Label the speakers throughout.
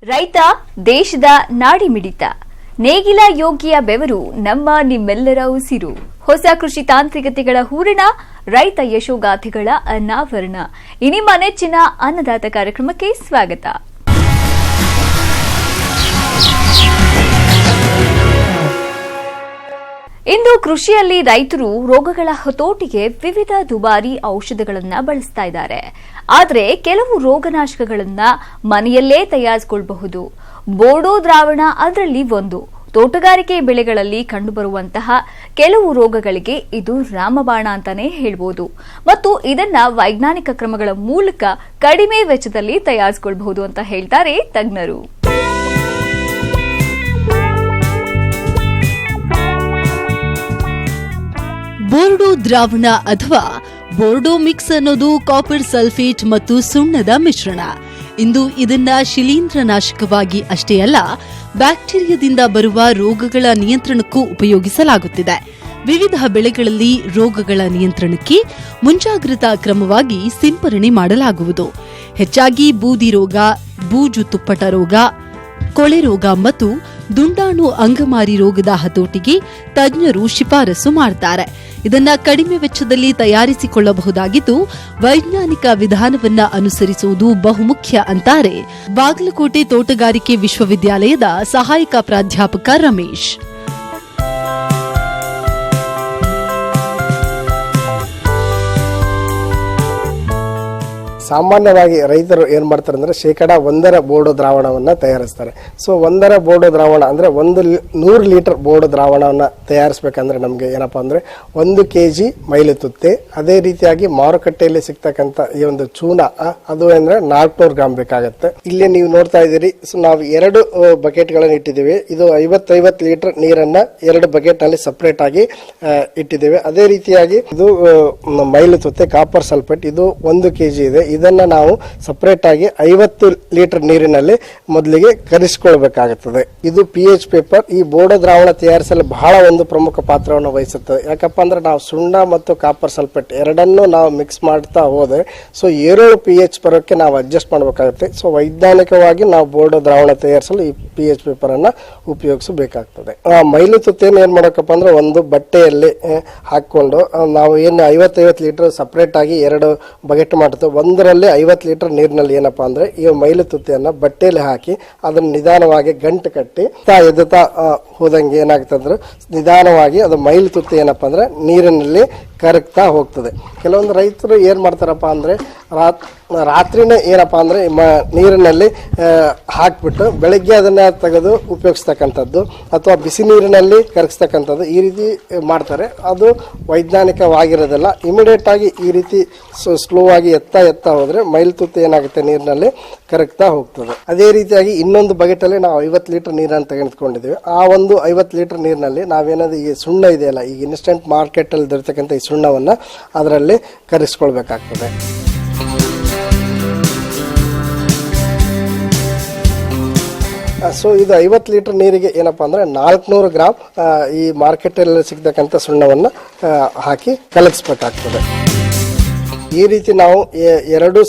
Speaker 1: ರೈತ ದೇಶದ ನಾಡಿಮಿಡಿತ. ನೇಗಿಲ ಯೋಗಿಯ ಬೆವರು ನಮ್ಮ ನಿಮ್ಮೆಲ್ಲರ ಉಸಿರು. ಹೊಸ ಕೃಷಿ ತಾಂತ್ರಿಕತೆಗಳ ಹೂರಣ, ರೈತ ಯಶೋಗಾಥೆಗಳ ಅನಾವರಣ. ನಿಮ್ಮ ನೆಚ್ಚಿನ ಅನ್ನದಾತ ಕಾರ್ಯಕ್ರಮಕ್ಕೆ ಸ್ವಾಗತ. ಇಂದು ಕೃಷಿಯಲ್ಲಿ ರೈತರು ರೋಗಗಳ ಹತೋಟಿಗೆ ವಿವಿಧ ದುಬಾರಿ ಔಷಧಗಳನ್ನು ಬಳಸ್ತಾ ಇದ್ದಾರೆ. ಆದರೆ ಕೆಲವು ರೋಗನಾಶಕಗಳನ್ನ ಮನೆಯಲ್ಲೇ ತಯಾರಿಸಿಕೊಳ್ಳಬಹುದು. ಬೋಡೋ ದ್ರಾವಣ ಅದರಲ್ಲಿ ಒಂದು. ತೋಟಗಾರಿಕೆ ಬೆಳೆಗಳಲ್ಲಿ ಕಂಡುಬರುವಂತಹ ಕೆಲವು ರೋಗಗಳಿಗೆ ಇದು ರಾಮಬಾಣ ಅಂತಾನೆ ಹೇಳ್ಬೋದು. ಮತ್ತು ಇದನ್ನ ವೈಜ್ಞಾನಿಕ ಕ್ರಮಗಳ ಮೂಲಕ ಕಡಿಮೆ ವೆಚ್ಚದಲ್ಲಿ ತಯಾರಿಸಿಕೊಳ್ಳಬಹುದು ಅಂತ ಹೇಳ್ತಾರೆ ತಜ್ಞರು.
Speaker 2: ಬೋರ್ಡೋ ದ್ರಾವಣ ಅಥವಾ ಬೋರ್ಡೋ ಮಿಕ್ಸ್ ಅನ್ನೋದು ಕಾಪರ್ ಸಲ್ಫೇಟ್ ಮತ್ತು ಸುಣ್ಣದ ಮಿಶ್ರಣ. ಇಂದು ಇದನ್ನ ಶಿಲೀಂಧ್ರನಾಶಕವಾಗಿ ಅಷ್ಟೇ ಅಲ್ಲ, ಬ್ಯಾಕ್ಟೀರಿಯಾದಿಂದ ಬರುವ ರೋಗಗಳ ನಿಯಂತ್ರಣಕ್ಕೂ ಉಪಯೋಗಿಸಲಾಗುತ್ತಿದೆ. ವಿವಿಧ ಬೆಳೆಗಳಲ್ಲಿ ರೋಗಗಳ ನಿಯಂತ್ರಣಕ್ಕೆ ಮುಂಜಾಗ್ರತಾ ಕ್ರಮವಾಗಿ ಸಿಂಪರಣೆ ಮಾಡಲಾಗುವುದು. ಹೆಚ್ಚಾಗಿ ಬೂದಿ ರೋಗ, ಬೂಜು ತುಪ್ಪಟ ರೋಗ, ಕೊಳೆ ರೋಗ ಮತ್ತು ದುಂಡಾಣು ಅಂಗಮಾರಿ ರೋಗದ ಹತೋಟಿಗೆ ತಜ್ಞರು ಶಿಫಾರಸು ಮಾಡುತ್ತಾರೆ. ಇದನ್ನ ಕಡಿಮೆ ವೆಚ್ಚದಲ್ಲಿ ತಯಾರಿಸಿಕೊಳ್ಳಬಹುದಾಗಿದ್ದು, ವೈಜ್ಞಾನಿಕ ವಿಧಾನವನ್ನ ಅನುಸರಿಸುವುದು ಬಹುಮುಖ್ಯ ಅಂತಾರೆ ಬಾಗಲಕೋಟೆ ತೋಟಗಾರಿಕೆ ವಿಶ್ವವಿದ್ಯಾಲಯದ ಸಹಾಯಕ ಪ್ರಾಧ್ಯಾಪಕ ರಮೇಶ್.
Speaker 3: ಸಾಮಾನ್ಯವಾಗಿ ರೈತರು ಏನ್ ಮಾಡ್ತಾರೆ ಅಂದ್ರೆ 1% ಬೋರ್ಡೋ ದ್ರಾವಣವನ್ನ ತಯಾರಿಸ್ತಾರೆ. ಸೊ 1 ಬೋರ್ಡೋ ದ್ರಾವಣ ಅಂದ್ರೆ 100 ಲೀಟರ್ ಬೋರ್ಡೋ ದ್ರಾವಣವನ್ನ ತಯಾರಿಸಬೇಕಂದ್ರೆ ನಮ್ಗೆ ಏನಪ್ಪಾ ಅಂದ್ರೆ 1 kg ಮೈಲುತುತ್ತೆ, ಅದೇ ರೀತಿಯಾಗಿ ಮಾರುಕಟ್ಟೆಯಲ್ಲಿ ಸಿಗ್ತಕ್ಕಂಥ ಈ ಒಂದು ಚೂನ ಅದು ಅಂದ್ರೆ 400 ಗ್ರಾಂ ಬೇಕಾಗುತ್ತೆ. ಇಲ್ಲಿ ನೀವು ನೋಡ್ತಾ ಇದ್ದೀರಿ, ಸೊ ನಾವು 2 ಬಕೆಟ್ ಗಳನ್ನ ಇಟ್ಟಿದ್ದೀವಿ. ಇದು 50 ಲೀಟರ್ ನೀರನ್ನ 2 ಬಕೆಟ್ ನಲ್ಲಿ ಸಪರೇಟ್ ಆಗಿ ಇಟ್ಟಿದ್ದೇವೆ. ಅದೇ ರೀತಿಯಾಗಿ ಇದು ಮೈಲುತುತ್ತೆ ಕಾಪರ್ ಸಲ್ಫೇಟ್, ಇದು 1 kg ಇದೆ. ಇದನ್ನ ನಾವು ಸಪರೇಟ್ ಆಗಿ 50 ಲೀಟರ್ ನೀರಿನಲ್ಲಿ ಮೊದಲಿಗೆ ಕರಿಸಿಕೊಳ್ಬೇಕಾಗುತ್ತದೆ. ಇದು pH ಪೇಪರ್. ಈ ಬೋರ್ಡೋ ದ್ರಾವಣ ತಯಾರಿಸಲು ಬಹಳ ಒಂದು ಪ್ರಮುಖ ಪಾತ್ರವನ್ನು ವಹಿಸುತ್ತದೆ. ಯಾಕಪ್ಪ ಅಂದ್ರೆ ನಾವು ಸುಣ್ಣ ಮತ್ತು ಕಾಪರ್ ಸಲ್ಫೇಟ್ ಎರಡನ್ನು ನಾವು ಮಿಕ್ಸ್ ಮಾಡ್ತಾ ಹೋದ್ರೆ ಸೊ 7 pH ಬರೋಕ್ಕೆ ನಾವು ಅಡ್ಜಸ್ಟ್ ಮಾಡಬೇಕಾಗುತ್ತೆ. ಸೊ ವೈಜ್ಞಾನಿಕವಾಗಿ ನಾವು ಬೋರ್ಡೋ ದ್ರಾವಣ ತಯಾರಿಸಲು ಈ pH ಪೇಪರ್ ಅನ್ನ ಉಪಯೋಗಿಸಬೇಕಾಗ್ತದೆ. ಮೈಲುತುತ್ತೆಯನ್ನು ಏನ್ ಮಾಡಬೇಕಪ್ಪ ಅಂದ್ರೆ ಒಂದು ಬಟ್ಟೆಯಲ್ಲಿ ಹಾಕೊಂಡು ನಾವು ಏನು 50 ಲೀಟರ್ ಸಪರೇಟ್ ಆಗಿ 2 ಬಕೆಟ್ ಮಾಡ್ತೇವೆ. ಒಂದರಲ್ಲಿ 50 ಲೀಟರ್ ನೀರಿನಲ್ಲಿ ಏನಪ್ಪಾ ಅಂದ್ರೆ ಈ ಮೈಲುತುತ್ತೆಯನ್ನ ಬಟ್ಟೆಯಲ್ಲಿ ಹಾಕಿ ಅದನ್ನ ನಿಧಾನವಾಗಿ ಗಂಟು ಕಟ್ಟಿ ಎದ್ದುತ್ತಾ ಹೋದಂಗೆ ಏನಾಗ್ತಂದ್ರೆ ನಿಧಾನವಾಗಿ ಅದು ಮೈಲುತುತ್ತೆ ಏನಪ್ಪಾ ಅಂದ್ರೆ ನೀರಿನಲ್ಲಿ ಕರಗ್ತಾ ಹೋಗ್ತದೆ. ಕೆಲವೊಂದು ರೈತರು ಏನ್ ಮಾಡ್ತಾರಪ್ಪ ಅಂದ್ರೆ ರಾತ್ರಿನೇ ಏನಪ್ಪಾ ಅಂದ್ರೆ ನೀರಿನಲ್ಲಿ ಹಾಕ್ಬಿಟ್ಟು ಬೆಳಗ್ಗೆ ಅದನ್ನ ತೆಗೆದು ಉಪಯೋಗಿಸ್ತಕ್ಕಂಥದ್ದು ಅಥವಾ ಬಿಸಿ ನೀರಿನಲ್ಲಿ ಕರಗಿಸ್ತಕ್ಕಂಥದ್ದು ಈ ರೀತಿ ಮಾಡ್ತಾರೆ. ಅದು ವೈಜ್ಞಾನಿಕವಾಗಿರೋದಿಲ್ಲ. ಇಮಿಡಿಯೇಟ್ ಆಗಿ ಈ ರೀತಿ ಸ್ಲೋ ಆಗಿ ಎತ್ತಾ ಹೋದ್ರೆ ಮೈಲುತುತ್ತೆ ಏನಾಗುತ್ತೆ ನೀರಿನಲ್ಲಿ ಕರಗ್ತಾ ಹೋಗ್ತದೆ. ಅದೇ ರೀತಿಯಾಗಿ ಇನ್ನೊಂದು ಬಕೆಟ್ ಅಲ್ಲಿ ನಾವು 50 ಲೀಟರ್ ನೀರನ್ನು ತೆಗೆದುಕೊಂಡಿದ್ದೇವೆ. ಆ ಒಂದು 50 ಲೀಟರ್ ನೀರಿನಲ್ಲಿ ನಾವೇನಾದ್ರು ಈ ಸುಣ್ಣ ಇದೆಯಲ್ಲ, ಈ ಇನ್ಸ್ಟೆಂಟ್ ಮಾರ್ಕೆಟ್ ಅಲ್ಲಿ ದೊರೆತಕ್ಕಂಥ ಈ ಸುಣ್ಣವನ್ನ ಅದರಲ್ಲಿ ಕರಿಸಿಕೊಳ್ಬೇಕಾಗ್ತದೆ. ಸೊ ಇದು 50 ಲೀಟರ್ ನೀರಿಗೆ ಏನಪ್ಪಾ ಅಂದ್ರೆ 400 ಗ್ರಾಂ ಈ ಮಾರ್ಕೆಟ್ ಅಲ್ಲಿ ಸಿಗ್ತಕ್ಕಂಥ ಸುಣ್ಣವನ್ನ ಹಾಕಿ ಕಲಗಿಸಬೇಕಾಗ್ತದೆ. ಈ ರೀತಿ ನಾವು 2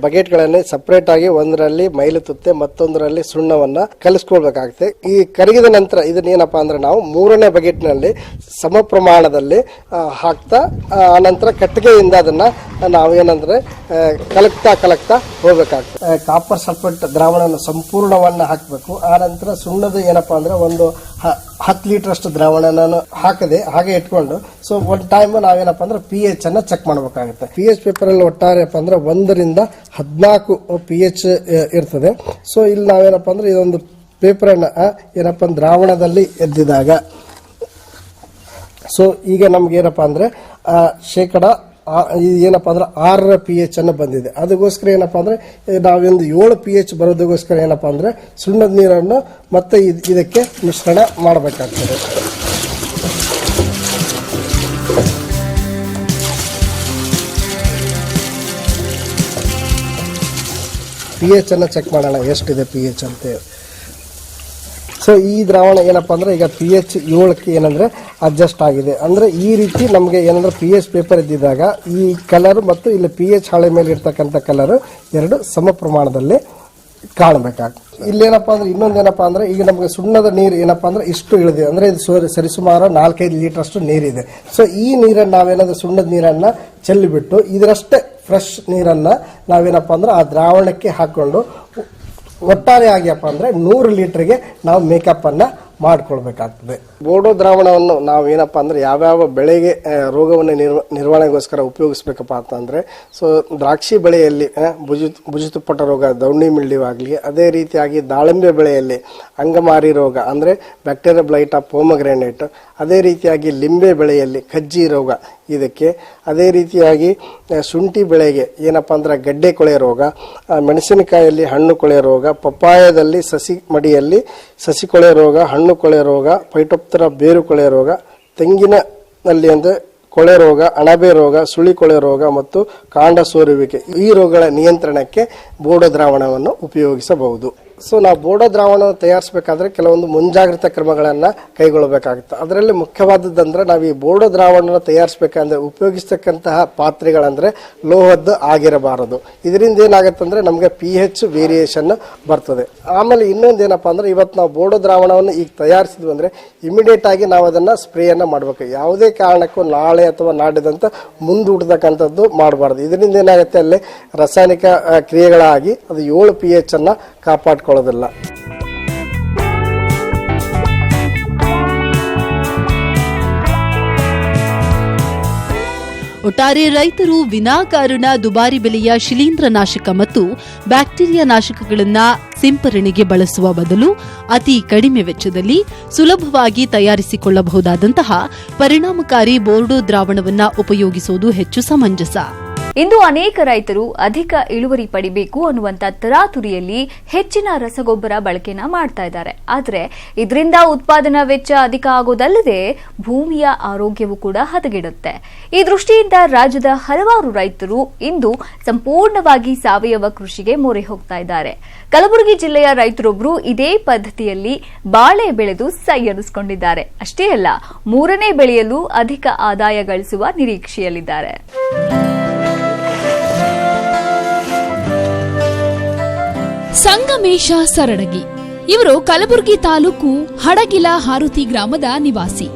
Speaker 3: ಬಕೆಟ್ ಗಳನ್ನ ಸಪರೇಟ್ ಆಗಿ ಒಂದರಲ್ಲಿ ಮೈಲುತುತ್ತೆ ಮತ್ತೊಂದರಲ್ಲಿ ಸುಣ್ಣವನ್ನ ಕಲಿಸ್ಕೊಳ್ಬೇಕಾಗುತ್ತೆ. ಈ ಕರಗಿದ ನಂತರ ಇದನ್ನ ಏನಪ್ಪಾ ಅಂದ್ರೆ ನಾವು 3ನೇ ಬಕೆಟ್ ನಲ್ಲಿ ಸಮ ಪ್ರಮಾಣದಲ್ಲಿ ಹಾಕ್ತಾ ಆನಂತರ ಕಟ್ಟಿಗೆಯಿಂದ ಅದನ್ನ ನಾವೇನಂದ್ರೆ ಕಲಕ್ತಾ ಹೋಗ್ಬೇಕಾಗ್ತದೆ. ಕಾಪರ್ ಸಲ್ಫೇಟ್ ದ್ರಾವಣ ಸಂಪೂರ್ಣವನ್ನ ಹಾಕಬೇಕು. ಆ ನಂತರ ಸುಣ್ಣದ ಏನಪ್ಪಾ ಅಂದ್ರೆ ಒಂದು 10 ಲೀಟರ್ ಅಷ್ಟು ದ್ರಾವಣ ಹಾಕದೆ ಹಾಗೆ ಇಟ್ಕೊಂಡು ಸೊ ಒಂದು ಟೈಮ್ ನಾವೇನಪ್ಪ ಅಂದ್ರೆ pH ಅನ್ನ ಚೆಕ್ ಮಾಡಬೇಕಾಗುತ್ತೆ. pH ಪೇಪರ್ ಅಲ್ಲಿ ಒಟ್ಟಾರೆಪ್ಪ ಅಂದ್ರೆ 1 ರಿಂದ 14 pH ಇರ್ತದೆ. ಸೊ ಇಲ್ಲಿ ನಾವೇನಪ್ಪ ಅಂದ್ರೆ ಇದೊಂದು ಪೇಪರ್ ಅನ್ನ ಏನಪ್ಪ ದ್ರಾವಣದಲ್ಲಿ ಎದ್ದಿದಾಗ ಸೊ ಈಗ ನಮ್ಗೆ ಏನಪ್ಪಾ ಅಂದ್ರೆ ಏನಪ್ಪಾ ಅಂದ್ರೆ 6 pH ಅನ್ನು ಬಂದಿದೆ. ಅದಕ್ಕೋಸ್ಕರ ಏನಪ್ಪಾ ಅಂದ್ರೆ ನಾವೊಂದು 7 pH ಬರೋದಕ್ಕೋಸ್ಕರ ಏನಪ್ಪಾ ಅಂದ್ರೆ ಸುಣ್ಣದ ನೀರನ್ನು ಮತ್ತೆ ಇದಕ್ಕೆ ಮಿಶ್ರಣ ಮಾಡಬೇಕಾಗ್ತದೆ. pH ಅನ್ನ ಚೆಕ್ ಮಾಡೋಣ ಎಷ್ಟಿದೆ pH ಅಂತ. ಸೊ ಈ ದ್ರಾವಣ ಏನಪ್ಪಾ ಅಂದ್ರೆ ಈಗ pH 7ಕ್ಕೆ ಏನಂದ್ರೆ ಅಡ್ಜಸ್ಟ್ ಆಗಿದೆ. ಅಂದ್ರೆ ಈ ರೀತಿ ನಮಗೆ ಏನಂದ್ರೆ pH ಪೇಪರ್ ಇದ್ದಿದ್ದಾಗ ಈ ಕಲರ್ ಮತ್ತು ಇಲ್ಲಿ pH ಹಾಳೆ ಮೇಲೆ ಇರ್ತಕ್ಕಂಥ ಕಲರ್ ಎರಡು ಸಮ ಪ್ರಮಾಣದಲ್ಲಿ ಕಾಣಬೇಕಾಗ್ತದೆ. ಇಲ್ಲೇನಪ್ಪಾ ಅಂದ್ರೆ ಇನ್ನೊಂದೇನಪ್ಪಾ ಅಂದ್ರೆ ಈಗ ನಮಗೆ ಸುಣ್ಣದ ನೀರು ಏನಪ್ಪಾ ಅಂದ್ರೆ ಇಷ್ಟು ಇಳಿದಿದೆ ಅಂದ್ರೆ ಇದು ಸರಿಸುಮಾರು 4-5 ಲೀಟರ್ ಅಷ್ಟು ನೀರಿದೆ. ಸೊ ಈ ನೀರನ್ನು ನಾವೇನಾದ್ರೂ ಸುಣ್ಣದ ನೀರನ್ನ ಚೆಲ್ಲಿಬಿಟ್ಟು ಇದರಷ್ಟೇ ಫ್ರೆಶ್ ನೀರನ್ನ ನಾವೇನಪ್ಪಾ ಅಂದ್ರೆ ಆ ದ್ರಾವಣಕ್ಕೆ ಹಾಕೊಂಡು ಒಟ್ಟಾರೆ ಆಗಿಯಪ್ಪ ಅಂದ್ರೆ 100 ಲೀಟರ್ಗೆ ನಾವು ಮೇಕಪ್ ಅನ್ನ ಮಾಡ್ಕೊಳ್ಬೇಕಾಗ್ತದೆ. ಬೋಡೋ ದ್ರಾವಣವನ್ನು ನಾವು ಏನಪ್ಪಾ ಅಂದ್ರೆ ಯಾವ್ಯಾವ ಬೆಳೆಗೆ ರೋಗವನ್ನು ನಿರ್ವಹಣೆಗೋಸ್ಕರ ಉಪಯೋಗಿಸ್ಬೇಕಪ್ಪ ಅಂತಂದ್ರೆ, ಸೊ ದ್ರಾಕ್ಷಿ ಬೆಳೆಯಲ್ಲಿ ಭುಜತುಪ್ಪಟ ರೋಗ, ದೌಣ್ಣಿ ಮಿಲ್ಡ್ಯೂ ಆಗಲಿ, ಅದೇ ರೀತಿಯಾಗಿ ದಾಳಿಂಬೆ ಬೆಳೆಯಲ್ಲಿ ಅಂಗಮಾರಿ ರೋಗ ಅಂದ್ರೆ ಬ್ಯಾಕ್ಟೀರಿಯಾ ಬ್ಲೈಟ್ ಆಫ್ ಪೊಮಗ್ರಾನೇಟ್, ಅದೇ ರೀತಿಯಾಗಿ ಲಿಂಬೆ ಬೆಳೆಯಲ್ಲಿ ಕಜ್ಜಿ ರೋಗ ಇದಕ್ಕೆ, ಅದೇ ರೀತಿಯಾಗಿ ಶುಂಠಿ ಬೆಳೆಗೆ ಏನಪ್ಪಾ ಅಂದ್ರೆ ಗಡ್ಡೆ ಕೊಳೆ ರೋಗ, ಮೆಣಸಿನಕಾಯಲ್ಲಿ ಹಣ್ಣು ಕೊಳೆ ರೋಗ, ಪಪ್ಪಾಯದಲ್ಲಿ ಸಸಿ ಮಡಿಯಲ್ಲಿ ಸಸಿ ಕೊಳೆ ರೋಗ, ಹಣ್ಣು ಕೊಳೆ ರೋಗ, ಪೈಟೋಪ್ತರಾ ಬೇರು ಕೊಳೆ ರೋಗ, ತೆಂಗಿನಲ್ಲಿ ಅಂದ್ರೆ ಕೊಳೆ ರೋಗ, ಅಣಬೆ ರೋಗ, ಸುಳಿ ಕೊಳೆ ರೋಗ ಮತ್ತು ಕಾಂಡ ಸೋರುವಿಕೆ, ಈ ರೋಗಗಳ ನಿಯಂತ್ರಣಕ್ಕೆ ಬೋಡೋ ದ್ರಾವಣವನ್ನು ಉಪಯೋಗಿಸಬಹುದು. ಸೊ ನಾವು ಬೋಡೋ ದ್ರಾವಣವನ್ನು ತಯಾರಿಸಬೇಕಾದ್ರೆ ಕೆಲವೊಂದು ಮುಂಜಾಗ್ರತಾ ಕ್ರಮಗಳನ್ನು ಕೈಗೊಳ್ಳಬೇಕಾಗುತ್ತೆ. ಅದರಲ್ಲಿ ಮುಖ್ಯವಾದದ್ದಂದ್ರೆ ನಾವು ಈ ಬೋಡೋ ದ್ರಾವಣವನ್ನು ತಯಾರಿಸಬೇಕಂದ್ರೆ ಉಪಯೋಗಿಸ್ತಕ್ಕಂತಹ ಪಾತ್ರೆಗಳಂದ್ರೆ ಲೋಹದ್ದು ಆಗಿರಬಾರದು. ಇದರಿಂದ ಏನಾಗುತ್ತಂದ್ರೆ ನಮಗೆ pH ವೇರಿಯೇಷನ್ ಬರ್ತದೆ. ಆಮೇಲೆ ಇನ್ನೊಂದೇನಪ್ಪ ಅಂದ್ರೆ ಇವತ್ತು ನಾವು ಬೋಡೋ ದ್ರಾವಣವನ್ನು ಈಗ ತಯಾರಿಸಿದ್ವಿ ಅಂದ್ರೆ ಇಮಿಡಿಯೇಟ್ ಆಗಿ ನಾವು ಅದನ್ನ ಸ್ಪ್ರೇಯನ್ನ ಮಾಡಬೇಕು. ಯಾವುದೇ ಕಾರಣಕ್ಕೂ ನಾಳೆ ಅಥವಾ ನಾಡಿದಂತ ಮುಂದೂಡತಕ್ಕಂಥದ್ದು ಮಾಡಬಾರ್ದು. ಇದರಿಂದ ಏನಾಗುತ್ತೆ ಅಲ್ಲಿ ರಾಸಾಯನಿಕ ಕ್ರಿಯೆಗಳಾಗಿ ಅದು 7 pH ಅನ್ನ ಕಾಪಾಡ್ಕೊಳ್ಳೋದಿಲ್ಲ.
Speaker 2: ಒಟ್ಟಾರೆ ರೈತರು ವಿನಾಕಾರಣ ದುಬಾರಿ ಬೆಲೆಯ ಶಿಲೀಂಧ್ರನಾಶಕ ಮತ್ತು ಬ್ಯಾಕ್ಟೀರಿಯಾ ನಾಶಕಗಳನ್ನ ಸಿಂಪರಣೆಗೆ ಬಳಸುವ ಬದಲು ಅತಿ ಕಡಿಮೆ ವೆಚ್ಚದಲ್ಲಿ ಸುಲಭವಾಗಿ ತಯಾರಿಸಿಕೊಳ್ಳಬಹುದಾದಂತಹ ಪರಿಣಾಮಕಾರಿ ಬೋರ್ಡೋ ದ್ರಾವಣವನ್ನ ಉಪಯೋಗಿಸುವುದು ಹೆಚ್ಚು ಸಮಂಜಸ.
Speaker 1: ಇಂದು ಅನೇಕ ರೈತರು ಅಧಿಕ ಇಳುವರಿ ಪಡಿಬೇಕು ಅನ್ನುವಂತ ತರಾತುರಿಯಲ್ಲಿ ಹೆಚ್ಚಿನ ರಸಗೊಬ್ಬರ ಬಳಕೆನ ಮಾಡ್ತಾ ಇದ್ದಾರೆ. ಆದರೆ ಇದರಿಂದ ಉತ್ಪಾದನಾ ವೆಚ್ಚ ಅಧಿಕ ಆಗೋದಲ್ಲದೆ ಭೂಮಿಯ ಆರೋಗ್ಯವೂ ಕೂಡ ಹದಗೆಡುತ್ತೆ. ಈ ದೃಷ್ಟಿಯಿಂದ ರಾಜ್ಯದ ಹಲವಾರು ರೈತರು ಇಂದು ಸಂಪೂರ್ಣವಾಗಿ ಸಾವಯವ ಕೃಷಿಗೆ ಮೊರೆ ಹೋಗ್ತಾ ಇದ್ದಾರೆ. ಕಲಬುರಗಿ ಜಿಲ್ಲೆಯ ರೈತರೊಬ್ಬರು ಇದೇ ಪದ್ಧತಿಯಲ್ಲಿ ಬಾಳೆ ಬೆಳೆದು ಸೈ ಅನ್ನಿಸಿಕೊಂಡಿದ್ದಾರೆ. ಅಷ್ಟೇ ಅಲ್ಲ, 3ನೇ ಬೆಳೆಯಲು ಅಧಿಕ ಆದಾಯ ಗಳಿಸುವ ನಿರೀಕ್ಷೆಯಲ್ಲಿದ್ದಾರೆ.
Speaker 4: ಸಂಗಮೇಶ ಸರಡಗಿ ಇವರು ಕಲಬುರಗಿ ತಾಲೂಕು ಹಡಗಿಲ ಹಾರುತಿ ಗ್ರಾಮದ ನಿವಾಸಿ.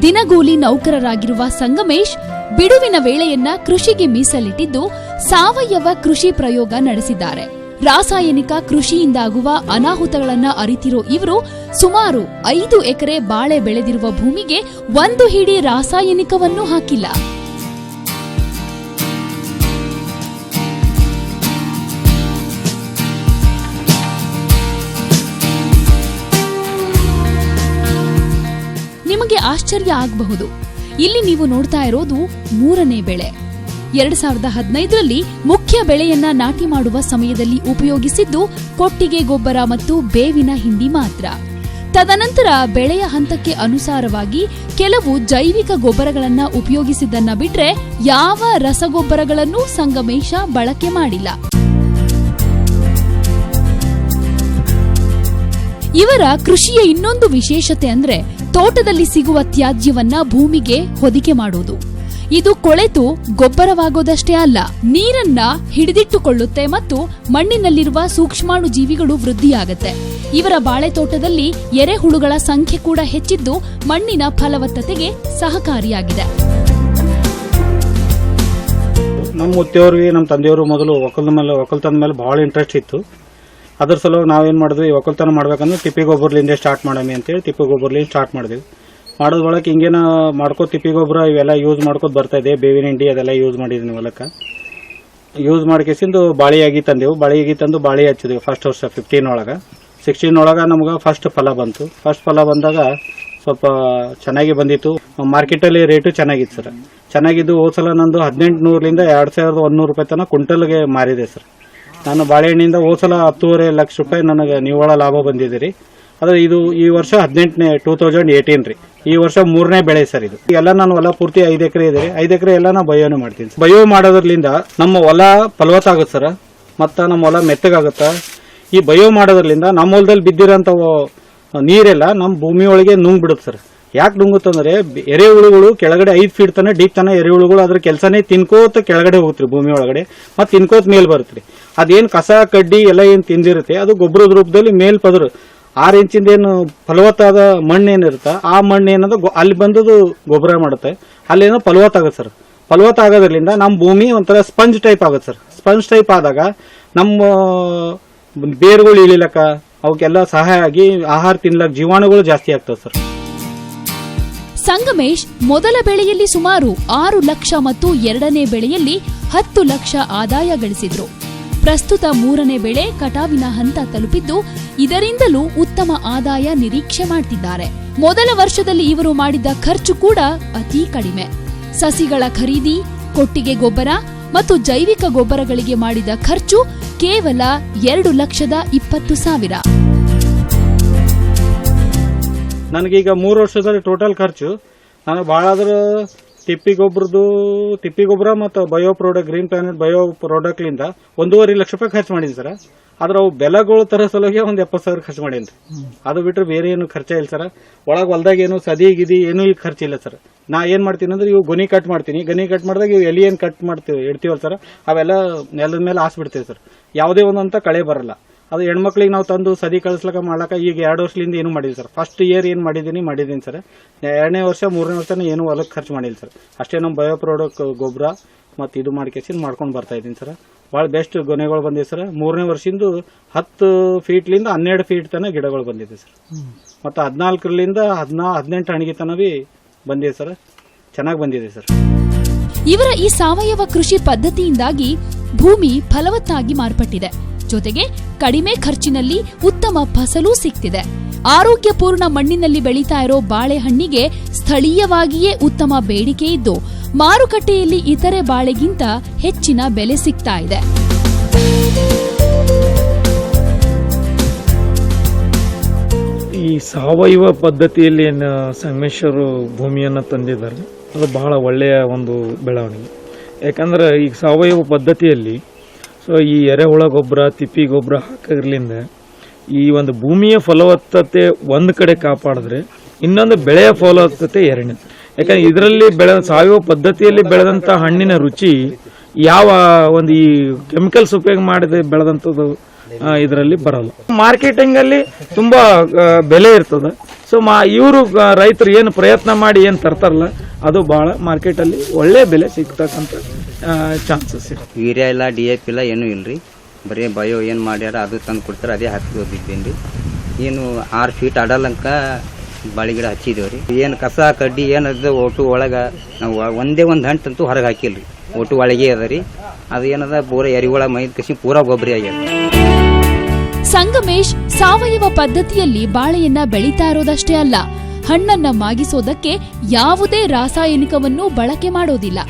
Speaker 4: ದಿನಗೂಲಿ ನೌಕರರಾಗಿರುವ ಸಂಗಮೇಶ್ ಬಿಡುವಿನ ವೇಳೆಯನ್ನ ಕೃಷಿಗೆ ಮೀಸಲಿಟ್ಟಿದ್ದು ಸಾವಯವ ಕೃಷಿ ಪ್ರಯೋಗ ನಡೆಸಿದ್ದಾರೆ. ರಾಸಾಯನಿಕ ಕೃಷಿಯಿಂದಾಗುವ ಅನಾಹುತಗಳನ್ನ ಅರಿತಿರೋ ಇವರು ಸುಮಾರು 5 ಎಕರೆ ಬಾಳೆ ಬೆಳೆದಿರುವ ಭೂಮಿಗೆ 1 ಹಿಡಿ ರಾಸಾಯನಿಕವನ್ನೂ ಹಾಕಿಲ್ಲ. ನಿಮಗೆ ಆಶ್ಚರ್ಯ ಆಗಬಹುದು. ಇಲ್ಲಿ ನೀವು ನೋಡ್ತಾ ಇರೋದು 3ನೇ ಬೆಳೆ. 2015ರಲ್ಲಿ ಮುಖ್ಯ ಬೆಳೆಯನ್ನ ನಾಟಿ ಮಾಡುವ ಸಮಯದಲ್ಲಿ ಉಪಯೋಗಿಸಿದ್ದು ಕೊಟ್ಟಿಗೆ ಗೊಬ್ಬರ ಮತ್ತು ಬೇವಿನ ಹಿಂಡಿ ಮಾತ್ರ. ತದನಂತರ ಬೆಳೆಯ ಹಂತಕ್ಕೆ ಅನುಸಾರವಾಗಿ ಕೆಲವು ಜೈವಿಕ ಗೊಬ್ಬರಗಳನ್ನ ಉಪಯೋಗಿಸಿದ್ದನ್ನ ಬಿಟ್ರೆ ಯಾವ ರಸಗೊಬ್ಬರಗಳನ್ನೂ ಸಂಗಮೇಶ ಬಳಕೆ ಮಾಡಿಲ್ಲ. ಇವರ ಕೃಷಿಯ ಇನ್ನೊಂದು ವಿಶೇಷತೆ ಅಂದ್ರೆ ತೋಟದಲ್ಲಿ ಸಿಗುವ ತ್ಯಾಜ್ಯವನ್ನ ಭೂಮಿಗೆ ಹೊದಿಕೆ ಮಾಡುವುದು. ಇದು ಕೊಳೆತು ಗೊಬ್ಬರವಾಗೋದಷ್ಟೇ ಅಲ್ಲ, ನೀರನ್ನ ಹಿಡಿದಿಟ್ಟುಕೊಳ್ಳುತ್ತೆ ಮತ್ತು ಮಣ್ಣಿನಲ್ಲಿರುವ ಸೂಕ್ಷ್ಮಾಣು ಜೀವಿಗಳು ವೃದ್ಧಿಯಾಗುತ್ತೆ. ಇವರ ಬಾಳೆ ತೋಟದಲ್ಲಿ ಎರೆಹುಳುಗಳ ಸಂಖ್ಯೆ ಕೂಡ ಹೆಚ್ಚಿದ್ದು ಮಣ್ಣಿನ ಫಲವತ್ತತೆಗೆ ಸಹಕಾರಿಯಾಗಿದೆ.
Speaker 5: ನಮ್ಮ ಮುತ್ತೆಯವ್ರಿಗೆ ನಮ್ಮ ತಂದೆಯವರು ಮೊದಲು ಒಕ್ಕಲ್ತನದ ಮೇಲೆ ಬಹಳ ಇಂಟ್ರೆಸ್ಟ್ ಇತ್ತು. ಅದ್ರ ಸಲುವಾಗಿ ನಾವೇನ್ ಮಾಡಿದ್ವಿ, ಒಕ್ಕಲ್ತನ ಮಾಡ್ಬೇಕಂದ್ರೆ ತಿಪ್ಪಿ ಗೊಬ್ಬರಲಿಂದ ಸ್ಟಾರ್ಟ್ ಮಾಡಮಿ ಅಂತೇಳಿ ತಿಪ್ಪಿ ಗೊಬ್ಬರಲಿಂದ ಸ್ಟಾರ್ಟ್ ಮಾಡಿದ್ವಿ. ಮಾಡೋದ್ ಒಳಗೆ ಹಿಂಗೇನ ಮಾಡ್ಕೋ ತಿಪ್ಪಿ ಗೊಬ್ಬರ ಇವೆಲ್ಲ ಯೂಸ್ ಮಾಡ್ಕೋತ ಬರ್ತಾ ಇದೆ. ಬೇವಿನ ಹಿಂಡಿ ಅದೆಲ್ಲ ಯೂಸ್ ಮಾಡಿದ್ವಿ. ಹೊಲಕ್ಕೆ ಯೂಸ್ ಮಾಡ್ಕೇಸಿಂದು ಬಾಳಿಯಾಗಿ ತಂದೆವು. ಬಾಳಿಯಾಗಿ ತಂದು ಬಾಳಿ ಹಚ್ಚಿದ್ವಿ ಫಸ್ಟ್ ವರ್ಷ 15 ಒಳಗೆ. 16 ಒಳಗೆ ನಮ್ಗೆ ಫಸ್ಟ್ ಫಲ ಬಂತು. ಫಸ್ಟ್ ಫಲ ಬಂದಾಗ ಸ್ವಲ್ಪ ಚೆನ್ನಾಗಿ ಬಂದಿತ್ತು. ಮಾರ್ಕೆಟಲ್ಲಿ ರೇಟು ಚೆನ್ನಾಗಿತ್ತು ಸರ್. ಚೆನ್ನಾಗಿದ್ದು ಹೋದ್ಸಲ ನಂದು 1800ರಿಂದ 2100 ರೂಪಾಯಿ ತನಕ ಕ್ವಿಂಟಲ್ಗೆ ಮಾರಿದೆ ಸರ್. ನಾನು ಬಾಳೆಹಣ್ಣಿಂದ ಹೋದ್ಸಲ 10.5 ಲಕ್ಷ ರೂಪಾಯಿ ನನಗೆ ನಿವ್ವಳ ಲಾಭ ಬಂದಿದೆ ರೀ. ಅದ್ರ ಇದು ಈ ವರ್ಷ 2018 ರೀ. ಈ ವರ್ಷ 3ನೇ ಬೆಳೆ ಸರ್. ಇದು ಎಲ್ಲ ನಾನು ಹೊಲ ಪೂರ್ತಿ 5 ಎಕರೆ ಇದೆ. 5 ಎಕರೆ ಎಲ್ಲ ನಾ ಬಯೋನು ಮಾಡ್ತೀನಿ. ಬಯೋ ಮಾಡೋದ್ರಲಿಂದ ನಮ್ಮ ಹೊಲ ಫಲವತ್ತಾಗುತ್ತೆ ಸರ್, ಮತ್ತ ನಮ್ಮ ಹೊಲ ಮೆತ್ತಗಾಗುತ್ತ. ಈ ಬಯೋ ಮಾಡೋದ್ರಲಿಂದ ನಮ್ಮ ಹೊಲದಲ್ಲಿ ಬಿದ್ದಿರೋಂಥ ನೀರೆಲ್ಲ ನಮ್ಮ ಭೂಮಿ ಒಳಗೆ ನುಂಗ್ ಬಿಡುತ್ತೆ ಸರ್. ಯಾಕೆ ನುಂಗುತ್ತಂದ್ರೆ ಎರೆಹುಳುಗಳು ಕೆಳಗಡೆ 5 ಫೀಟ್ ತನ ಡೀಪ್ ತನ ಎರೆಹುಳುಗಳು ಅದ್ರ ಕೆಲಸನೇ ತಿನ್ಕೋತ ಕೆಳಗಡೆ ಹೋಗ್ತ್ರಿ ಭೂಮಿ ಒಳಗಡೆ, ಮತ್ತೆ ತಿನ್ಕೋತ ಮೇಲ್ ಬರುತ್ತ್ರಿ. ಅದೇನ್ ಕಸ ಕಡ್ಡಿ ಎಲ್ಲ ಏನ್ ತಿಂದಿರುತ್ತೆ ಅದು ಗೊಬ್ಬರದ ರೂಪದಲ್ಲಿ ಮೇಲ್ಪದರು 6 ಇಂಚಿಂದ ಏನು ಫಲವತ್ತಾದ ಮಣ್ಣು ಏನಿರುತ್ತೆ ಆ ಮಣ್ಣು ಏನದ ಅಲ್ಲಿ ಬಂದದು ಗೊಬ್ಬರ ಮಾಡುತ್ತೆ, ಅಲ್ಲೇನೋ ಫಲವತ್ತಾಗುತ್ತೆ ಸರ್. ಫಲವತ್ತ ಆಗೋದ್ರಿಂದ ನಮ್ಮ ಭೂಮಿ ಒಂಥರ ಸ್ಪಂಜ್ ಟೈಪ್ ಆಗುತ್ತೆ ಸರ್. ಸ್ಪಂಜ್ ಟೈಪ್ ಆದಾಗ ನಮ್ಮ ಬೇರುಗಳು ಇಳಿಲಕ್ಕ ಅವಕ್ಕೆಲ್ಲ ಸಹಾಯ ಆಗಿ ಆಹಾರ ತಿನ್ಲಕ್ ಜೀವಾಣುಗಳು ಜಾಸ್ತಿ ಆಗ್ತವೆ ಸರ್.
Speaker 4: ಸಂಗಮೇಶ್ ಮೊದಲ ಬೆಳೆಯಲ್ಲಿ ಸುಮಾರು 6 ಲಕ್ಷ ಮತ್ತು ಎರಡನೇ ಬೆಳೆಯಲ್ಲಿ 10 ಲಕ್ಷ ಆದಾಯ ಗಳಿಸಿದ್ರು. ಪ್ರಸ್ತುತ 3ನೇ ಬೆಳೆ ಕಟಾವಿನ ಹಂತ ತಲುಪಿದ್ದು ಇದರಿಂದಲೂ ಉತ್ತಮ ಆದಾಯ ನಿರೀಕ್ಷೆ ಮಾಡ್ತಿದ್ದಾರೆ. ಮೊದಲ ವರ್ಷದಲ್ಲಿ ಇವರು ಮಾಡಿದ್ದ ಖರ್ಚು ಕೂಡ ಅತಿ ಕಡಿಮೆ. ಸಸಿಗಳ ಖರೀದಿ, ಕೊಟ್ಟಿಗೆ ಗೊಬ್ಬರ ಮತ್ತು ಜೈವಿಕ ಗೊಬ್ಬರಗಳಿಗೆ ಮಾಡಿದ ಖರ್ಚು ಕೇವಲ 2,20,000.
Speaker 5: ನನಗೀಗ 3 ವರ್ಷದಲ್ಲಿ ಟೋಟಲ್ ಖರ್ಚು ನಾನು ಬಹಳಾದ್ರೂ ತಿಪ್ಪಿ ಗೊಬ್ಬರ ಮತ್ತು bio product Green Planet bio ಪ್ರಾಡಕ್ಟ್ಲಿಂದ 1.5 ಲಕ್ಷ ರೂಪಾಯಿ ಖರ್ಚು ಮಾಡಿದ್ದೀನಿ ಸರ್. ಆದ್ರೆ ಅವು ಬೆಲೆಗಳು ತರ ಸಲುವಾಗಿ ಒಂದು 70,000 ಖರ್ಚು ಮಾಡೀನಿ. ಅದು ಬಿಟ್ಟರೆ ಬೇರೆ ಏನು ಖರ್ಚ ಇಲ್ಲ ಸರ್. ಒಳಗೆ ಹೊಲ್ದಾಗ ಏನು ಸದಿ ಗಿದಿ ಏನೂ ಈಗ ಖರ್ಚಿಲ್ಲ ಸರ್. ನಾ ಏನ್ ಮಾಡ್ತೀನಿ ಅಂದ್ರೆ ಇವು ಗೊನಿ ಕಟ್ ಮಾಡ್ತೀನಿ. ಗೊನಿ ಕಟ್ ಮಾಡಿದಾಗ ಇವು ಎಲಿ ಏನ್ ಕಟ್ ಮಾಡ್ತೀವಿ ಇಡ್ತೀವಲ್ಲ ಸರ್, ಅವೆಲ್ಲ ನೆಲದ ಮೇಲೆ ಹಾಸ್ಬಿಡ್ತೀವಿ ಸರ್. ಯಾವುದೇ ಒಂದಂತ ಕಳೆ ಬರಲ್ಲ. ಅದು ಹೆಣ್ಮಕ್ಳಿಗೆ ನಾವು ತಂದು ಸದಿ ಕಳಿಸ್ಲಕ್ಕ ಮಾಡ್ಲಕ್ಕ ಈಗ 2 ವರ್ಷದಿಂದ ಏನು ಮಾಡಿದ್ವಿ ಸರ್. ಫಸ್ಟ್ ಇಯರ್ ಏನ್ ಮಾಡಿದ್ದೀನಿ ಸರ್. 2ನೇ ವರ್ಷ 3ನೇ ವರ್ಷನ ಏನು ಹೊಲಕ್ಕೆ ಖರ್ಚು ಮಾಡಿಲ್ಲ ಸರ್. ಅಷ್ಟೇ ನಮ್ಮ ಬಯೋ ಪ್ರಾಡಕ್ಟ್ ಗೊಬ್ಬರ ಮತ್ತು ಇದು ಮಾಡ್ಕೊಂಡು ಬರ್ತಾ ಇದ್ದೀನಿ ಸರ್. ಭಾಳ ಬೆಸ್ಟ್ ಗೊನೆಗಳು ಬಂದಿದೆ ಸರ್. 3ನೇ ವರ್ಷದಿಂದ 10 ಫೀಟ್ಲಿಂದ 12 ಫೀಟ್ ತನಕ ಗಿಡಗಳು ಬಂದಿದೆ ಸರ್. ಮತ್ತು 14ರಿಂದ 18 ಅಣಿಗೆ ತನಕ ಬಿ ಬಂದಿದೆ ಸರ್. ಚೆನ್ನಾಗಿ ಬಂದಿದೆ ಸರ್.
Speaker 4: ಇವರ ಈ ಸಾವಯವ ಕೃಷಿ ಪದ್ಧತಿಯಿಂದಾಗಿ ಭೂಮಿ ಫಲವತ್ತಾಗಿ ಮಾರ್ಪಟ್ಟಿದೆ. ಜೊತೆಗೆ ಕಡಿಮೆ ಖರ್ಚಿನಲ್ಲಿ ಉತ್ತಮ ಫಸಲೂ ಸಿಗ್ತಿದೆ. ಆರೋಗ್ಯಪೂರ್ಣ ಮಣ್ಣಿನಲ್ಲಿ ಬೆಳೀತಾ ಇರೋ ಬಾಳೆಹಣ್ಣಿಗೆ ಸ್ಥಳೀಯವಾಗಿಯೇ ಉತ್ತಮ ಬೇಡಿಕೆ ಇದ್ದು ಮಾರುಕಟ್ಟೆಯಲ್ಲಿ ಇತರೆ ಬಾಳೆಗಿಂತ ಹೆಚ್ಚಿನ ಬೆಲೆ ಸಿಗ್ತಾ ಇದೆ.
Speaker 6: ಈ ಸಾವಯವ ಪದ್ಧತಿಯಲ್ಲಿ ಏನು ಸಂಗಮೇಶ್ವರು ಭೂಮಿಯನ್ನು ತಂದಿದ್ದಾರೆ ಅದು ಬಹಳ ಒಳ್ಳೆಯ ಒಂದು ಬೆಳವಣಿಗೆ. ಯಾಕಂದ್ರೆ ಈಗ ಸಾವಯವ ಪದ್ಧತಿಯಲ್ಲಿ ಈ ಎರೆಹುಳ ಗೊಬ್ಬರ ತಿಪ್ಪಿ ಗೊಬ್ಬರ ಹಾಕೋದ್ರಿಂದ ಈ ಒಂದು ಭೂಮಿಯ ಫಲವತ್ತತೆ ಒಂದು ಕಡೆ ಕಾಪಾಡಿದ್ರೆ ಇನ್ನೊಂದು ಬೆಳೆಯ ಫಲವತ್ತತೆ ಎರಡನೇ. ಯಾಕಂದ್ರೆ ಇದರಲ್ಲಿ ಸಾವಯವ ಪದ್ಧತಿಯಲ್ಲಿ ಬೆಳೆದಂಥ ಹಣ್ಣಿನ ರುಚಿ ಯಾವ ಒಂದು ಈ ಕೆಮಿಕಲ್ಸ್ ಉಪಯೋಗ ಮಾಡದೆ ಬೆಳೆದಂಥದ್ದು ಇದರಲ್ಲಿ ಬರಲ್ಲ. ಮಾರ್ಕೆಟಿಂಗ್ ಅಲ್ಲಿ ತುಂಬಾ ಬೆಲೆ ಇರ್ತದೆ. ಸೊ ಇವರು ರೈತರು ಏನು ಪ್ರಯತ್ನ ಮಾಡಿ ಏನು ತರ್ತಾರಲ್ಲ ಅದು ಬಹಳ ಮಾರ್ಕೆಟ್ ಅಲ್ಲಿ ಒಳ್ಳೆ ಬೆಲೆ ಸಿಗ್ತಕ್ಕಂಥ ಚಾನ್ಸಸ್ ಇದೆ.
Speaker 7: ಯೂರಿಯಾ ಇಲ್ಲ, DAP ಇಲ್ಲ, ಏನೂ ಇಲ್ರಿ. ಬರೀ ಬಯೋ ಏನು ಮಾಡ್ಯಾರ ಅದು ತಂದು ಕೊಡ್ತಾರೆ, ಅದೇ ಹಾಕಿ ಓದಿದ್ದೇನೆ ರೀ. ಏನು 6 ಫೀಟ್ ಅಡಲಂಕ ಬಾಳೆ ಗಿಡ ಹಚ್ಚಿದೇವ್ರಿ. ಏನು ಕಸ ಕಡ್ಡಿ ಏನದ ಒಟ್ಟು ಒಳಗೆ ನಾವು ಒಂದೇ ಒಂದು ಹಂಟಂತೂ ಹೊರಗೆ ಹಾಕಿಲ್ರಿ. ಒಟ್ಟು ಒಳಗೆ ಅದ ರೀ. ಅದು ಏನದ ಪೂರ ಎರಿಹುಳ ಮೈದ್ ಕಸಿ ಪೂರಾ ಗೊಬ್ಬರ ಆಗ್ಯದ.
Speaker 4: ಸಂಗಮೇಶ್ ಸಾವಯವ ಪದ್ಧತಿಯಲ್ಲಿ ಬಾಳೆಯನ್ನ ಬೆಳೀತಾ ಇರೋದಷ್ಟೇ ಅಲ್ಲ, ಹಣ್ಣನ್ನ ಮಾಗಿಸೋದಕ್ಕೆ ಯಾವುದೇ ರಾಸಾಯನಿಕವನ್ನು ಬಳಕೆ ಮಾಡೋದಿಲ್ಲ.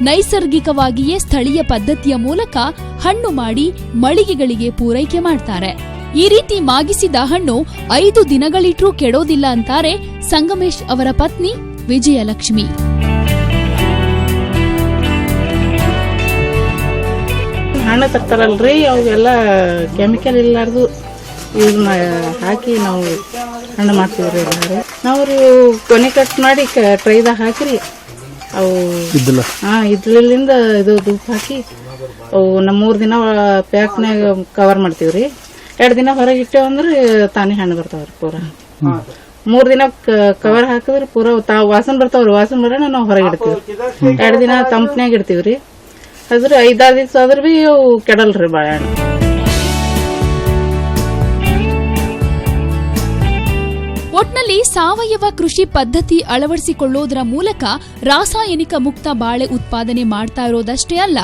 Speaker 4: ನೈಸರ್ಗಿಕವಾಗಿಯೇ ಸ್ಥಳೀಯ ಪದ್ಧತಿಯ ಮೂಲಕ ಹಣ್ಣು ಮಾಡಿ ಮಳಿಗೆಗಳಿಗೆ ಪೂರೈಕೆ ಮಾಡ್ತಾರೆ. ಈ ರೀತಿ ಮಾಗಿಸಿದ ಹಣ್ಣು 5 ದಿನಗಳಿಟ್ರೂ ಕೆಡೋದಿಲ್ಲ ಅಂತಾರೆ ಸಂಗಮೇಶ್ ಅವರ ಪತ್ನಿ ವಿಜಯಲಕ್ಷ್ಮಿ.
Speaker 8: ಹಣ್ಣು ತರ್ತಾರಲ್ರಿ ಅವೆಲ್ಲ ಕೆಮಿಕಲ್ ಇಲ್ಲಾರ್ದು ಇದನ್ನ ಹಾಕಿ ನಾವು ಹಣ್ಣು ಮಾಡ್ತೀವ್ರಿ. ಎಲ್ಲಾರು ನಾವು ಕೊನೆ ಕಟ್ ಮಾಡಿ ಟ್ರೈದಾಗ ಹಾಕಿರಿ ಅವು ಇದ್ರಲ್ಲಿಂದ ಇದು ಧೂಪ್ ಹಾಕಿ ಅವು ನಮ್ಮ 3 ದಿನ ಪ್ಯಾಕ್ನಾಗ ಕವರ್ ಮಾಡ್ತೀವ್ರಿ. 2 ದಿನ ಹೊರಗೆ ಇಟ್ಟೇವಂದ್ರೆ ತಾನೇ ಹಣ್ಣು ಬರ್ತಾವ್ರಿ. ಪೂರಾ 3 ದಿನ ಕವರ್ ಹಾಕಿದ್ರೆ ಪೂರಾ ವಾಸನೆ ಬರ್ತಾವ್ರಿ. ವಾಸನೆ ಬರೋಣ ನಾವು ಹೊರಗೆ ಇಡ್ತೀವ್ರಿ. 2 ದಿನ ತಂಪನ್ಯಾಗ ಇಡ್ತೀವ್ರಿ. ಅದ್ರ 5-6 ದಿವಸ ಆದ್ರೆ ಬಿ ಅವು ಕೆಡಲ್ರಿ ಬಾಳೆಹಣ್ಣು.
Speaker 4: ಒಟ್ನಲ್ಲಿ ಸಾವಯವ ಕೃಷಿ ಪದ್ಧತಿ ಅಳವಡಿಸಿಕೊಳ್ಳೋದರ ಮೂಲಕ ರಾಸಾಯನಿಕ ಮುಕ್ತ ಬಾಳೆ ಉತ್ಪಾದನೆ ಮಾಡ್ತಾ ಇರೋದಷ್ಟೇ ಅಲ್ಲ,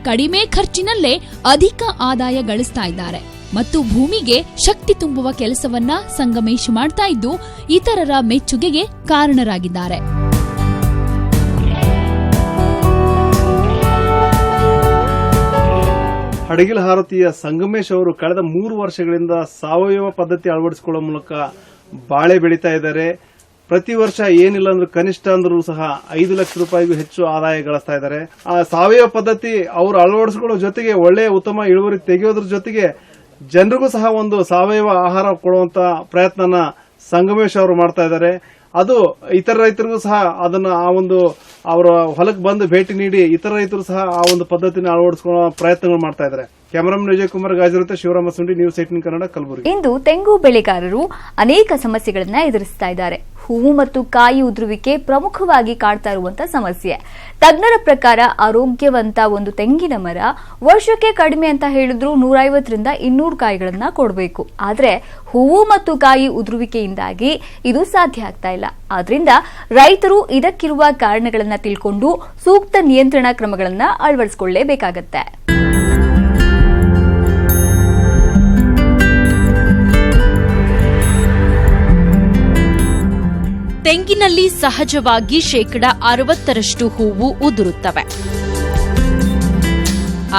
Speaker 4: ಕಡಿಮೆ ಖರ್ಚಿನಲ್ಲೇ ಅಧಿಕ ಆದಾಯ ಗಳಿಸ್ತಾ ಇದ್ದಾರೆ ಮತ್ತು ಭೂಮಿಗೆ ಶಕ್ತಿ ತುಂಬುವ ಕೆಲಸವನ್ನ ಸಂಗಮೇಶ್ ಮಾಡ್ತಾ ಇದ್ದು ಇತರರ ಮೆಚ್ಚುಗೆಗೆ ಕಾರಣರಾಗಿದ್ದಾರೆ.
Speaker 9: ಹಡಗಿಲ ಹಾರತಿಯ ಸಂಗಮೇಶ್ ಅವರು ಕಳೆದ 3 ವರ್ಷಗಳಿಂದ ಸಾವಯವ ಪದ್ಧತಿ ಅಳವಡಿಸಿಕೊಳ್ಳುವ ಮೂಲಕ ಬಾಳೆ ಬೆಳೀತಾ ಇದ್ದಾರೆ. ಪ್ರತಿ ವರ್ಷ ಏನಿಲ್ಲ ಅಂದ್ರೆ ಕನಿಷ್ಠ ಅಂದ್ರೂ ಸಹ 5 ಲಕ್ಷ ರೂಪಾಯಿಗೂ ಹೆಚ್ಚು ಆದಾಯ ಗಳಿಸ್ತಾ ಇದ್ದಾರೆ. ಆ ಸಾವಯವ ಪದ್ಧತಿ ಅವರು ಅಳವಡಿಸಿಕೊಳ್ಳೋ ಜೊತೆಗೆ ಒಳ್ಳೆಯ ಉತ್ತಮ ಇಳುವರಿ ತೆಗೆಯೋದ್ರ ಜೊತೆಗೆ ಜನರಿಗೂ ಸಹ ಒಂದು ಸಾವಯವ ಆಹಾರ ಕೊಡುವಂತ ಪ್ರಯತ್ನನ ಸಂಗಮೇಶ್ ಅವರು ಮಾಡ್ತಾ ಇದ್ದಾರೆ. ಅದು ಇತರ ರೈತರಿಗೂ ಸಹ ಅದನ್ನ ಆ ಒಂದು ಅವರ ಹೊಲಕ್ಕೆ ಬಂದು ಭೇಟಿ ನೀಡಿ ಇತರ ರೈತರು ಸಹ ಆ ಒಂದು ಪದ್ಧತಿನ ಅಳವಡಿಸಿಕೊಳ್ಳೋ ಪ್ರಯತ್ನಗಳು ಮಾಡ್ತಾ ಇದ್ದಾರೆ. ಕ್ಯಾಮರಾಮನ್ ವಿಜಯ್ ಕುಮಾರ್ ಗಾಜರತೆ, ಶಿವರಾಮ ಸುಂಡಿ, ನ್ಯೂಸ್ 18 ಕನ್ನಡ, ಕಲಬುರಗಿ.
Speaker 1: ಇಂದು ತೆಂಗು ಬೆಳೆಗಾರರು ಅನೇಕ ಸಮಸ್ಯೆಗಳನ್ನ ಎದುರಿಸ್ತಾ ಇದ್ದಾರೆ. ಹೂವು ಮತ್ತು ಕಾಯಿ ಉದುರುವಿಕೆ ಪ್ರಮುಖವಾಗಿ ಕಾಡ್ತಾ ಇರುವಂತಹ ಸಮಸ್ಯೆ. ತಜ್ಞರ ಪ್ರಕಾರ ಆರೋಗ್ಯವಂತ ಒಂದು ತೆಂಗಿನ ಮರ ವರ್ಷಕ್ಕೆ ಕಡಿಮೆ ಅಂತ ಹೇಳಿದ್ರು 150ರಿಂದ 200 ಕಾಯಿಗಳನ್ನ ಕೊಡಬೇಕು. ಆದ್ರೆ ಹೂವು ಮತ್ತು ಕಾಯಿ ಉದುರುವಿಕೆಯಿಂದಾಗಿ ಇದು ಸಾಧ್ಯ ಆಗ್ತಾ ಇಲ್ಲ. ಆದ್ರಿಂದ ರೈತರು ಇದಕ್ಕಿರುವ ಕಾರಣಗಳನ್ನ ತಿಳ್ಕೊಂಡು ಸೂಕ್ತ ನಿಯಂತ್ರಣ ಕ್ರಮಗಳನ್ನ ಅಳವಡಿಸಿಕೊಳ್ಳಲೇಬೇಕಾಗತ್ತೆ.
Speaker 10: ತೆಂಗಿನಲ್ಲಿ ಸಹಜವಾಗಿ 60% ಹೂವು ಉದುರುತ್ತವೆ.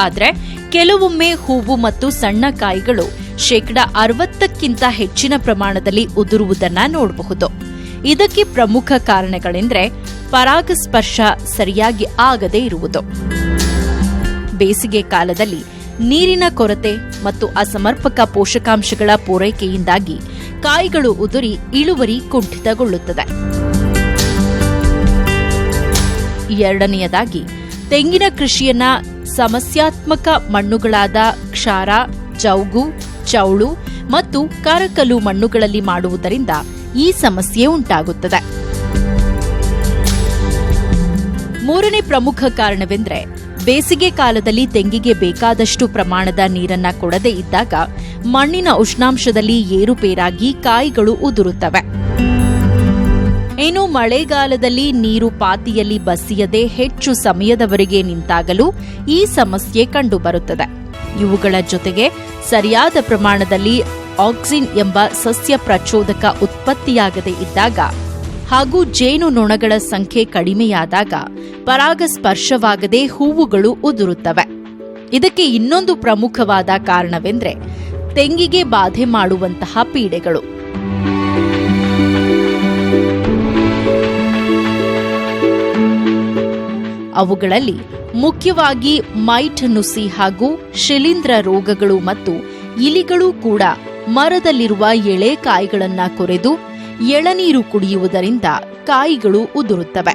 Speaker 10: ಆದರೆ ಕೆಲವೊಮ್ಮೆ ಹೂವು ಮತ್ತು ಸಣ್ಣ ಕಾಯಿಗಳು 60%ಕ್ಕಿಂತ ಹೆಚ್ಚಿನ ಪ್ರಮಾಣದಲ್ಲಿ ಉದುರುವುದನ್ನು ನೋಡಬಹುದು. ಇದಕ್ಕೆ ಪ್ರಮುಖ ಕಾರಣಗಳೆಂದರೆ ಪರಾಗಸ್ಪರ್ಶ ಸರಿಯಾಗಿ ಆಗದೇ ಇರುವುದು, ಬೇಸಿಗೆ ಕಾಲದಲ್ಲಿ ನೀರಿನ ಕೊರತೆ ಮತ್ತು ಅಸಮರ್ಪಕ ಪೋಷಕಾಂಶಗಳ ಪೂರೈಕೆಯಿಂದಾಗಿ ಕಾಯಿಗಳು ಉದುರಿ ಇಳುವರಿ ಕುಂಠಿತಗೊಳ್ಳುತ್ತದೆ. ಎರಡನೆಯದಾಗಿ ತೆಂಗಿನ ಕೃಷಿಯನ್ನ ಸಮಸ್ಯಾತ್ಮಕ ಮಣ್ಣುಗಳಾದ ಕ್ಷಾರ, ಜೌಗು, ಚೌಳು ಮತ್ತು ಕರಕಲು ಮಣ್ಣುಗಳಲ್ಲಿ ಮಾಡುವುದರಿಂದ ಈ ಸಮಸ್ಯೆ ಉಂಟಾಗುತ್ತದೆ. ಮೂರನೇ ಪ್ರಮುಖ ಕಾರಣವೆಂದರೆ ಬೇಸಿಗೆ ಕಾಲದಲ್ಲಿ ತೆಂಗಿಗೆ ಬೇಕಾದಷ್ಟು ಪ್ರಮಾಣದ ನೀರನ್ನ ಕೊಡದೇ ಇದ್ದಾಗ ಮಣ್ಣಿನ ಉಷ್ಣಾಂಶದಲ್ಲಿ ಏರುಪೇರಾಗಿ ಕಾಯಿಗಳು ಉದುರುತ್ತವೆ. ಇನ್ನು ಮಳೆಗಾಲದಲ್ಲಿ ನೀರು ಪಾತಿಯಲ್ಲಿ ಬಸಿಯದೆ ಹೆಚ್ಚು ಸಮಯದವರೆಗೆ ನಿಂತಾಗಲೂ ಈ ಸಮಸ್ಯೆ ಕಂಡುಬರುತ್ತದೆ. ಇವುಗಳ ಜೊತೆಗೆ ಸರಿಯಾದ ಪ್ರಮಾಣದಲ್ಲಿ ಆಕ್ಸಿನ್ ಎಂಬ ಸಸ್ಯ ಪ್ರಚೋದಕ ಉತ್ಪತ್ತಿಯಾಗದೇ ಇದ್ದಾಗ ಹಾಗೂ ಜೇನು ನೊಣಗಳ ಸಂಖ್ಯೆ ಕಡಿಮೆಯಾದಾಗ ಪರಾಗಸ್ಪರ್ಶವಾಗದೆ ಹೂವುಗಳು ಉದುರುತ್ತವೆ. ಇದಕ್ಕೆ ಇನ್ನೊಂದು ಪ್ರಮುಖವಾದ ಕಾರಣವೆಂದರೆ ತೆಂಗಿಗೆ ಬಾಧೆ ಮಾಡುವಂತಹ ಪೀಡೆಗಳು. ಅವುಗಳಲ್ಲಿ ಮುಖ್ಯವಾಗಿ ಮೈಟ್ ನುಸಿ ಹಾಗೂ ಶಿಲೀಂಧ್ರ ರೋಗಗಳು ಮತ್ತು ಇಲಿಗಳು ಕೂಡ ಮರದಲ್ಲಿರುವ ಎಳೆ ಕಾಯಿಗಳನ್ನ ಕೊರೆದು ಎಳನೀರು ಕುಡಿಯುವುದರಿಂದ ಕಾಯಿಗಳು ಉದುರುತ್ತವೆ.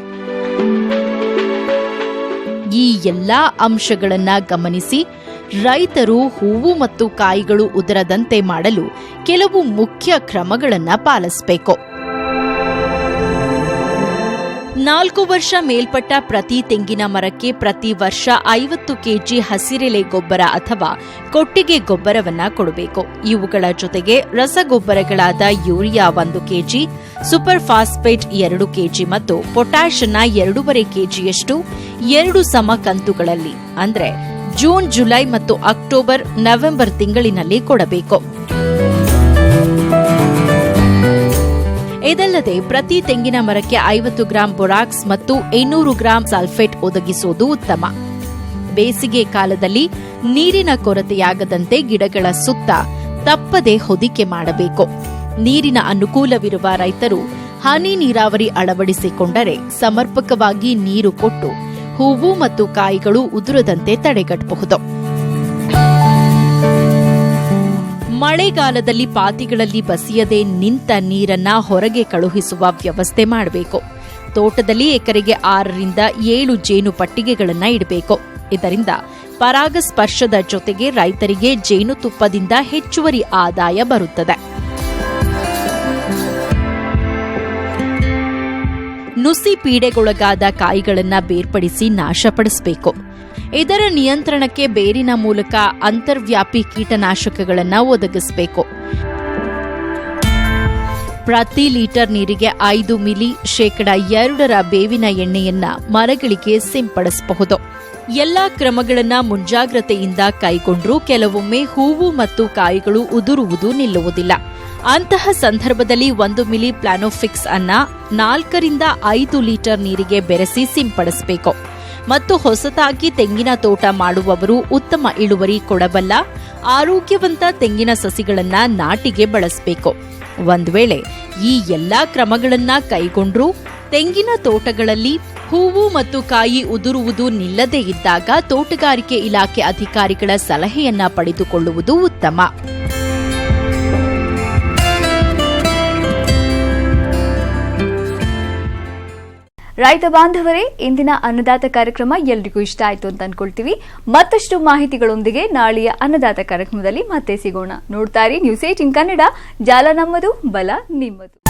Speaker 10: ಈ ಎಲ್ಲಾ ಅಂಶಗಳನ್ನ ಗಮನಿಸಿ ರೈತರು ಹೂವು ಮತ್ತು ಕಾಯಿಗಳು ಉದುರದಂತೆ ಮಾಡಲು ಕೆಲವು ಮುಖ್ಯ ಕ್ರಮಗಳನ್ನು ಪಾಲಿಸಬೇಕು. 4 ವರ್ಷ ಮೇಲ್ಪಟ್ಟ ಪ್ರತಿ ತೆಂಗಿನ ಮರಕ್ಕೆ ಪ್ರತಿ ವರ್ಷ 50 ಕೆಜಿ ಹಸಿರೆಲೆ ಗೊಬ್ಬರ ಅಥವಾ ಕೊಟ್ಟಿಗೆ ಗೊಬ್ಬರವನ್ನ ಕೊಡಬೇಕು. ಇವುಗಳ ಜೊತೆಗೆ ರಸಗೊಬ್ಬರಗಳಾದ urea 1 KG, super phosphate 2 KG ಮತ್ತು ಪೊಟ್ಯಾಷ್ ಅನ್ನ 2.5 ಕೆಜಿಯಷ್ಟು 2 ಸಮ ಕಂತುಗಳಲ್ಲಿ ಅಂದರೆ ಜೂನ್, ಜುಲೈ ಮತ್ತು ಅಕ್ಟೋಬರ್, ನವೆಂಬರ್ ತಿಂಗಳಿನಲ್ಲಿ ಕೊಡಬೇಕು. ಇದಲ್ಲದೆ ಪ್ರತಿ ತೆಂಗಿನ ಮರಕ್ಕೆ 50 ಗ್ರಾಂ ಬೋರಾಕ್ಸ್ ಮತ್ತು 800 ಗ್ರಾಂ ಸಲ್ಫೇಟ್ ಒದಗಿಸುವುದು ಉತ್ತಮ. ಬೇಸಿಗೆ ಕಾಲದಲ್ಲಿ ನೀರಿನ ಕೊರತೆಯಾಗದಂತೆ ಗಿಡಗಳ ಸುತ್ತ ತಪ್ಪದೆ ಹೊದಿಕೆ ಮಾಡಬೇಕು. ನೀರಿನ ಅನುಕೂಲವಿರುವ ರೈತರು ಹನಿ ನೀರಾವರಿ ಅಳವಡಿಸಿಕೊಂಡರೆ ಸಮರ್ಪಕವಾಗಿ ನೀರು ಕೊಟ್ಟು ಹೂವು ಮತ್ತು ಕಾಯಿಗಳು ಉದುರದಂತೆ ತಡೆಗಟ್ಟಬಹುದು. ಮಳೆಗಾಲದಲ್ಲಿ ಪಾತಿಗಳಲ್ಲಿ ಬಸಿಯದೆ ನಿಂತ ನೀರನ್ನ ಹೊರಗೆ ಕಳುಹಿಸುವ ವ್ಯವಸ್ಥೆ ಮಾಡಬೇಕು. ತೋಟದಲ್ಲಿ ಎಕರೆಗೆ 6ರಿಂದ 7 ಜೇನು ಪಟ್ಟಿಗೆಗಳನ್ನು ಇಡಬೇಕು. ಇದರಿಂದ ಪರಾಗಸ್ಪರ್ಶದ ಜೊತೆಗೆ ರೈತರಿಗೆ ಜೇನುತುಪ್ಪದಿಂದ ಹೆಚ್ಚುವರಿ ಆದಾಯ ಬರುತ್ತದೆ. ನುಸಿ ಪೀಡೆಗೊಳಗಾದ ಕಾಯಿಗಳನ್ನು ಬೇರ್ಪಡಿಸಿ ನಾಶಪಡಿಸಬೇಕು. ಇದರ ನಿಯಂತ್ರಣಕ್ಕೆ ಬೇರಿನ ಮೂಲಕ ಅಂತರ್ವ್ಯಾಪಿ ಕೀಟನಾಶಕಗಳನ್ನು ಒದಗಿಸಬೇಕು. ಪ್ರತಿ ಲೀಟರ್ ನೀರಿಗೆ 5 ಮಿಲಿ 2% ಬೇವಿನ ಎಣ್ಣೆಯನ್ನ ಮರಗಳಿಗೆ ಸಿಂಪಡಿಸಬಹುದು. ಎಲ್ಲಾ ಕ್ರಮಗಳನ್ನು ಮುಂಜಾಗ್ರತೆಯಿಂದ ಕೈಗೊಂಡ್ರೂ ಕೆಲವೊಮ್ಮೆ ಹೂವು ಮತ್ತು ಕಾಯಿಗಳು ಉದುರುವುದು ನಿಲ್ಲುವುದಿಲ್ಲ. ಅಂತಹ ಸಂದರ್ಭದಲ್ಲಿ 1 ಮಿಲಿ ಪ್ಲಾನೋಫಿಕ್ಸ್ ಅನ್ನ 4ರಿಂದ 5 ಲೀಟರ್ ನೀರಿಗೆ ಬೆರೆಸಿ ಸಿಂಪಡಿಸಬೇಕು. ಮತ್ತು ಹೊಸತಾಗಿ ತೆಂಗಿನ ತೋಟ ಮಾಡುವವರು ಉತ್ತಮ ಇಳುವರಿ ಕೊಡಬಲ್ಲ ಆರೋಗ್ಯವಂತ ತೆಂಗಿನ ಸಸಿಗಳನ್ನು ನಾಟಿಗೆ ಬಳಸಬೇಕು. ಒಂದು ವೇಳೆ ಈ ಎಲ್ಲಾ ಕ್ರಮಗಳನ್ನ ಕೈಗೊಂಡ್ರೂ ತೆಂಗಿನ ತೋಟಗಳಲ್ಲಿ ಹೂವು ಮತ್ತು ಕಾಯಿ ಉದುರುವುದು ನಿಲ್ಲದೇ ಇದ್ದಾಗ ತೋಟಗಾರಿಕೆ ಇಲಾಖೆ ಅಧಿಕಾರಿಗಳ ಸಲಹೆಯನ್ನ ಪಡೆದುಕೊಳ್ಳುವುದು ಉತ್ತಮ.
Speaker 1: ರೈತ ಬಾಂಧವರೇ, ಇಂದಿನ ಅನ್ನದಾತ ಕಾರ್ಯಕ್ರಮ ಎಲ್ರಿಗೂ ಇಷ್ಟ ಆಯ್ತು ಅಂತ ಅನ್ಕೊಳ್ತೀವಿ. ಮತ್ತಷ್ಟು ಮಾಹಿತಿಗಳೊಂದಿಗೆ ನಾಳೆಯ ಅನ್ನದಾತ ಕಾರ್ಯಕ್ರಮದಲ್ಲಿ ಮತ್ತೆ ಸಿಗೋಣ. ನೋಡ್ತಾ ಇರಿ ನ್ಯೂಸ್ 18 ಕನ್ನಡ. ಜಾಲ ನಮ್ಮದು, ಬಲ ನಿಮ್ಮದು.